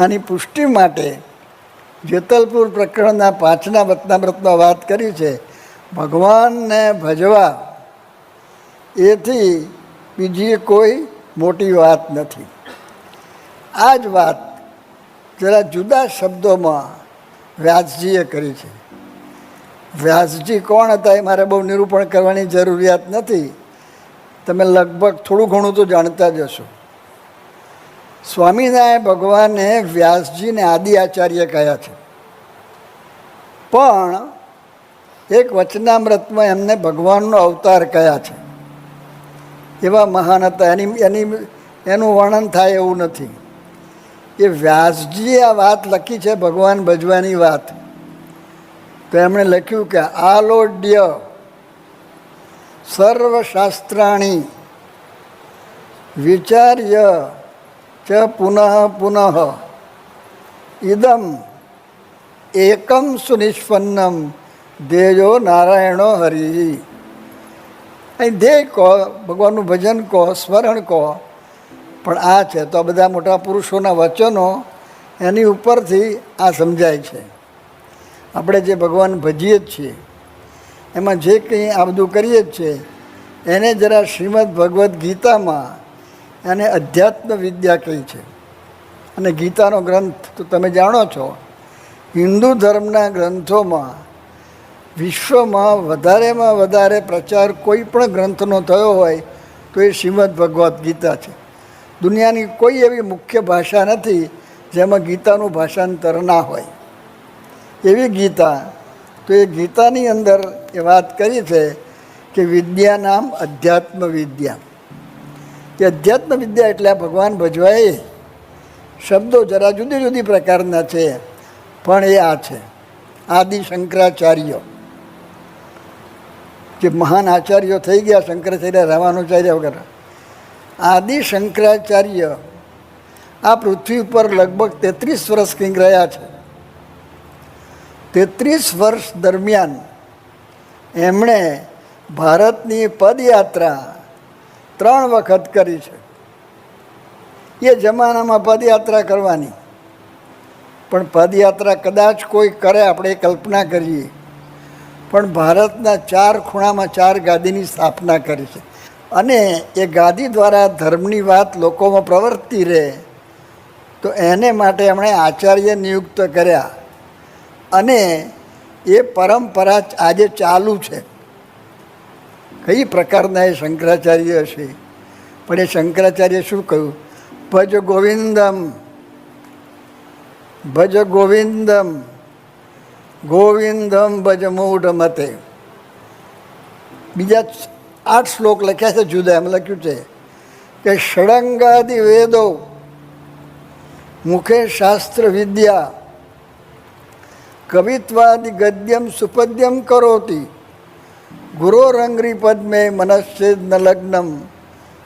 આની પુષ્ટિ માટે જેતલપુર પ્રકરણના 5ના વચનામૃતમાં વાત કરી છે. ભગવાનને ભજવા એથી બીજી કોઈ મોટી વાત નથી. આ જ વાત જરા જુદા શબ્દોમાં વ્યાસજીએ કરી છે. વ્યાસજી કોણ હતા એ મારે બહુ નિરૂપણ કરવાની જરૂરિયાત નથી. તમે લગભગ થોડું ઘણું તો જાણતા જ હશો. સ્વામિનારાયણ ભગવાને વ્યાસજીને આદિ આચાર્ય કહ્યા છે, પણ એક વચનામૃતમાં એમને ભગવાનનો અવતાર કહ્યા છે. એવા મહાન હતા, એનું વર્ણન થાય એવું નથી. એ વ્યાસજીએ આ વાત લખી છે, ભગવાન ભજવાની વાત. તો એમણે લખ્યું કે આલોડ્ય સર્વશાસ્ત્રાણી વિચાર્ય ચ પુનઃ પુનઃ ઇદમ એકમ સુનિષ્પન્નમ ધ્યેયો નારાયણો હરિ. અહીં ધ્યેય કહો, ભગવાનનું ભજન કહો, સ્મરણ કહો, પણ આ છે તો આ બધા મોટા પુરુષોના વચનો એની ઉપરથી આ સમજાય છે. આપણે જે ભગવાન ભજીએ જ છીએ એમાં જે કંઈ આ બધું કરીએ જ છીએ એને જરા શ્રીમદ ભગવદ્ ગીતામાં એને અધ્યાત્મ વિદ્યા કહી છે. અને ગીતાનો ગ્રંથ તો તમે જાણો છો, હિન્દુ ધર્મના ગ્રંથોમાં વિશ્વમાં વધારેમાં વધારે પ્રચાર કોઈ પણ ગ્રંથનો થયો હોય તો એ શ્રીમદ ભગવદ્ ગીતા છે. દુનિયાની કોઈ એવી મુખ્ય ભાષા નથી જેમાં ગીતાનું ભાષાંતર ના હોય. એવી ગીતા, તો એ ગીતાની અંદર એ વાત કરી છે કે વિદ્યા નામ અધ્યાત્મ વિદ્યા. એ અધ્યાત્મ વિદ્યા એટલે ભગવાન ભજવા એ શબ્દો જરા જુદી જુદી પ્રકારના છે, પણ એ આ છે. આદિ શંકરાચાર્ય જે મહાન આચાર્યો થઈ ગયા, શંકરાચાર્ય રામાનુચાર્ય વગેરે, આદિ શંકરાચાર્ય આ પૃથ્વી ઉપર લગભગ 33 વર્ષ કંઈક રહ્યા છે. 33 વર્ષ દરમિયાન એમણે ભારતની પદયાત્રા 3 વખત કરી છે. એ જમાનામાં પદયાત્રા કરવાની, પણ પદયાત્રા કદાચ કોઈ કરે, આપણે કલ્પના કરીએ, પણ ભારતના 4 ખૂણામાં 4 ગાદીની સ્થાપના કરી છે. અને એ ગાદી દ્વારા ધર્મની વાત લોકોમાં પ્રવર્તી રહે તો એને માટે એમણે આચાર્ય નિયુક્ત કર્યા. અને એ પરંપરા આજે ચાલુ છે. કઈ પ્રકારના એ શંકરાચાર્ય હશે, પણ એ શંકરાચાર્ય શું કહ્યું? ભજ ગોવિંદમ, ભજ ગોવિંદમ, ગોવિંદમ ભજ મૂઢ મતે. બીજા 8 શ્લોક લખ્યા છે જુદા. એમ લખ્યું છે કે ષડંગાદિ વેદો મુખે શાસ્ત્ર વિદ્યા કવિત્વાદિ ગદ્યમ સુપદ્યમ કરોતિ ગુરોરંગ્રી પદ્મે મનશ્ચેદ ન લગ્નમ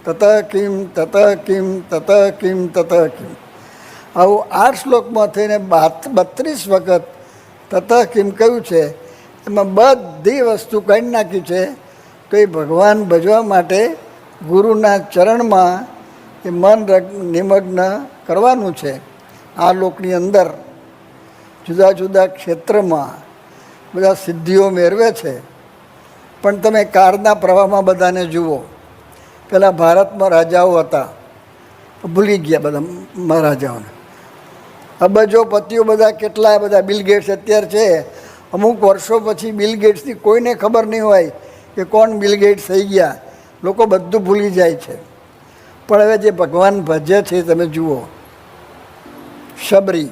તત કિમ તત કિમ તત કિમ તત કિમ. આવું 8 શ્લોકમાં થઈને 32 વખત તત કિમ કહ્યું છે. એમાં બધી વસ્તુ કાઢી નાખી છે. તો એ ભગવાન ભજવા માટે ગુરુના ચરણમાં એ મન નિમગ્ન કરવાનું છે. આ લોકની અંદર જુદા જુદા ક્ષેત્રમાં બધા સિદ્ધિઓ મેળવે છે, પણ તમે કાળના પ્રવાહમાં બધાને જુઓ. પહેલાં ભારતમાં રાજાઓ હતા, ભૂલી ગયા બધા મહારાજાઓને. અબજોપતિઓ બધા કેટલા બધા બિલ ગેટ્સ અત્યારે છે. અમુક વર્ષો પછી બિલ ગેટ્સની કોઈને ખબર નહીં હોય કે કોણ બિલ ગેટ્સ થઈ ગયા. લોકો બધું ભૂલી જાય છે. પણ હવે જે ભગવાન ભજે છે તમે જુઓ. શબરી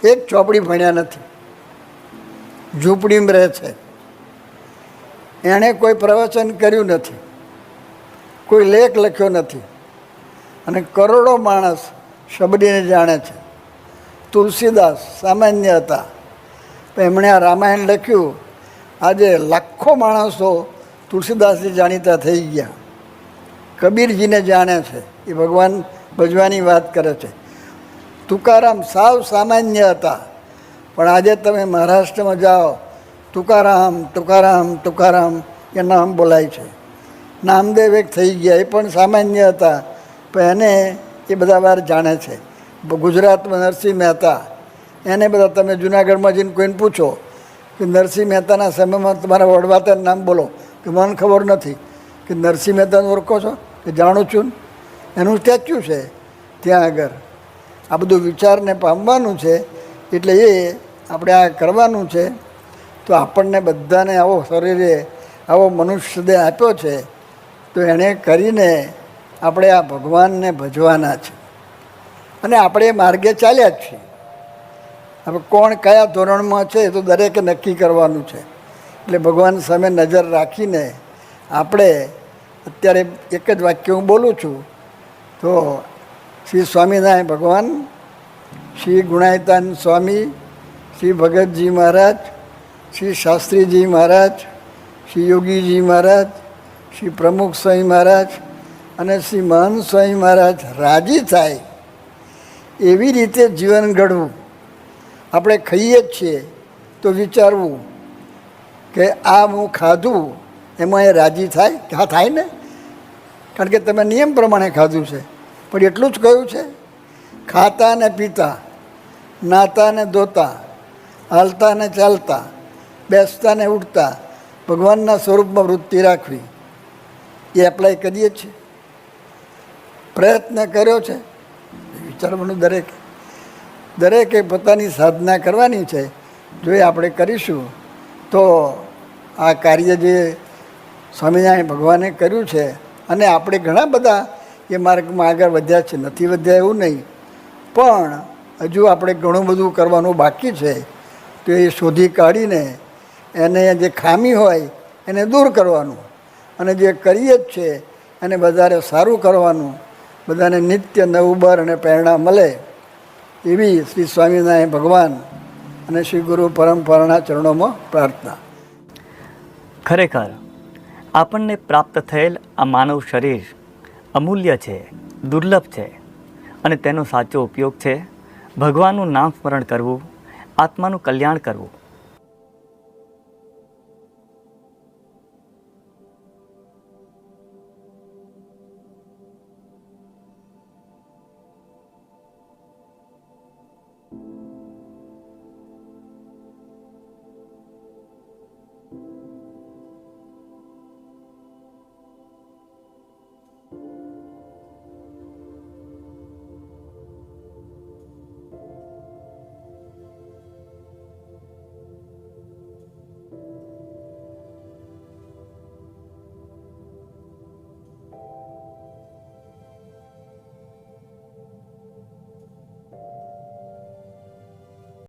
એક ચોપડી ભણ્યા નથી, ઝૂંપડીમાં રહે છે. એણે કોઈ પ્રવચન કર્યું નથી, કોઈ લેખ લખ્યો નથી, અને કરોડો માણસ શબરીને જાણે છે. તુલસીદાસ સામાન્ય હતા, પણ એમણે આ રામાયણ લખ્યું. આજે લાખો માણસો તુલસીદાસજી જાણીતા થઈ ગયા. કબીરજીને જાણે છે, એ ભગવાન ભજવાની વાત કરે છે. તુકારામ સાવ સામાન્ય હતા, પણ આજે તમે મહારાષ્ટ્રમાં જાઓ, તુકારામ તુકારામ તુકારામ એ નામ બોલાય છે. નામદેવ એક થઈ ગયા, એ પણ સામાન્ય હતા, પણ એને એ બધા વાર જાણે છે. ગુજરાતમાં નરસિંહ મહેતા, એને બધા તમે જુનાગઢમાં જઈને કોઈને પૂછો કે નરસિંહ મહેતાના સમયમાં તમારા વડવાતાનું નામ બોલો, કે મને ખબર નથી. કે નરસિંહ મહેતાને ઓળખો છો? કે જાણું છું. એનું સ્ટેચ્યુ છે ત્યાં આગળ. આ બધું વિચારને પામવાનું છે, એટલે એ આપણે આ કરવાનું છે. તો આપણને બધાને આવો શરીરે આવો મનુષ્ય દેહ આપ્યો છે, તો એણે કરીને આપણે આ ભગવાનને ભજવાના છે અને આપણે એ માર્ગે ચાલ્યા જ છીએ. હવે કોણ કયા ધોરણમાં છે એ તો દરેકે નક્કી કરવાનું છે. એટલે ભગવાન સામે નજર રાખીને આપણે અત્યારે એક જ વાક્ય હું બોલું છું. તો શ્રી સ્વામિનારાયણ ભગવાન, શ્રી ગુણાયતાન સ્વામી, શ્રી ભગતજી મહારાજ, શ્રી શાસ્ત્રીજી મહારાજ, શ્રી યોગીજી મહારાજ, શ્રી પ્રમુખ સ્વામી મહારાજ અને શ્રી મહંત સ્વામી મહારાજ રાજી થાય એવી રીતે જીવન ઘડવું. આપણે ખાઈએ જ છીએ તો વિચારવું કે આ હું ખાધું એમાં એ રાજી થાય કે હા થાય ને, કારણ કે તમે નિયમ પ્રમાણે ખાધું છે. પણ એટલું જ કહ્યું છે, ખાતા ને પીતા, નાતા ને ધોતા, હાલતા ને ચાલતા, બેસતા ને ઉઠતા ભગવાનના સ્વરૂપમાં વૃત્તિ રાખવી. એ એપ્લાય કરીએ છીએ, પ્રયત્ન કર્યો છે. વિચારવાનું દરેકે પોતાની સાધના કરવાની છે. જો એ આપણે કરીશું તો આ કાર્ય જે સ્વામિનારાયણ ભગવાને કર્યું છે, અને આપણે ઘણા બધા એ માર્ગમાં આગળ વધ્યા છે, નથી વધ્યા એવું નહીં, પણ હજુ આપણે ઘણું બધું કરવાનું બાકી છે. તો એ શોધી કાઢીને એને જે ખામી હોય એને દૂર કરવાનું, અને જે કરીએ જ છે એને વધારે સારું કરવાનું. બધાને નિત્ય નવું બળ અને પ્રેરણા મળે એવી શ્રી સ્વામિનારાયણ ભગવાન અને શ્રી ગુરુ પરંપરાના ચરણોમાં પ્રાર્થના. ખરેખર આપણને પ્રાપ્ત થયેલ આ માનવ શરીર અમૂલ્ય છે, દુર્લભ છે, અને તેનો સાચો ઉપયોગ છે ભગવાનનું નામ સ્મરણ કરવું, આત્માનું કલ્યાણ કરવું.